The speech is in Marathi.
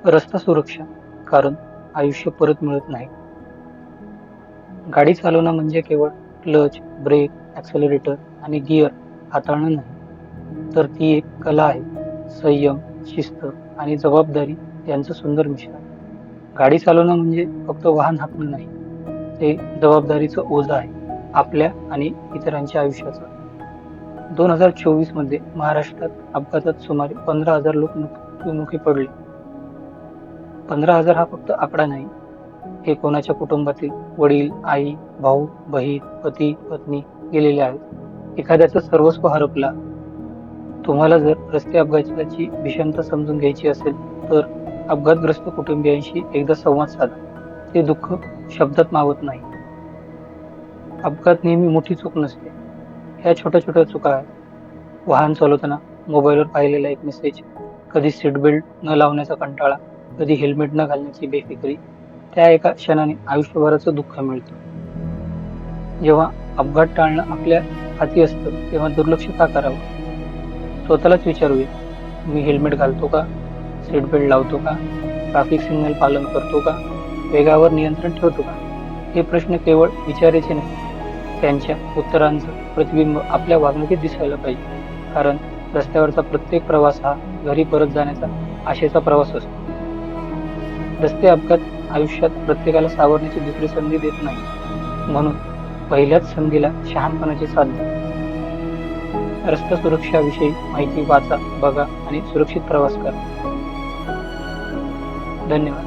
रस्ता सुरक्षा, कारण आयुष्य परत मिळत नाही. गाडी चालवणं म्हणजे केवळ क्लच, ब्रेक, ॲक्सेलरेटर आणि गिअर हाताळणं नाही, तर ती एक कला आहे. संयम, शिस्त आणि जबाबदारी यांचं सुंदर मिश्रण. गाडी चालवणं म्हणजे फक्त वाहन हाकणं नाही, ते जबाबदारीचं ओझं आहे, आपल्या आणि इतरांच्या आयुष्याचं. 2024 मध्ये महाराष्ट्रात अपघातात सुमारे 15,000 लोक मृत्युमुखी पडले. 15,000 हा फक्त आकडा नाही, हे कोणाच्या कुटुंबातील वडील, आई, भाऊ, बहीण, पती, पत्नी गेलेले आहेत. एखाद्याचं सर्वस्व हरपला. तुम्हाला जर रस्ते अपघाताची भीषणता समजून घ्यायची असेल, तर अपघातग्रस्त कुटुंबियांशी एकदा संवाद साधा. ते दुःख शब्दात मावत नाही. अपघात नेहमी मोठी चूक नसते. ह्या छोट्या छोट्या चुका आहेत. वाहन चालवताना मोबाईलवर पाहिलेला एक मेसेज, कधी सीट बेल्ट न लावण्याचा कंटाळा, कधी हेल्मेट न घालण्याची बेफिकिरी, त्या एका क्षणाने आयुष्यभराचं दुःख मिळतं. जेव्हा अपघात टाळणं आपल्या हाती असतं, तेव्हा दुर्लक्ष का करावं? स्वतःलाच विचारूया, मी हेल्मेट घालतो का? सीट बेल्ट लावतो का? ट्रॅफिक सिग्नल पालन करतो का? वेगावर नियंत्रण ठेवतो का? हे प्रश्न केवळ विचारायचे नाही, त्यांच्या उत्तरांचं प्रतिबिंब आपल्या वागणुकीत दिसायला पाहिजे. कारण रस्त्यावरचा प्रत्येक प्रवास हा घरी परत जाण्याचा आशेचा प्रवास असतो. रस्ते अपघात आयुष्यात प्रत्येकाला सावरण्याची दुसरी संधी देत नाही. म्हणून पहिल्याच संधीला शहाणपणाची साथ द्या. रस्ता सुरक्षाविषयी माहिती वाचा, बघा आणि सुरक्षित प्रवास करा. धन्यवाद.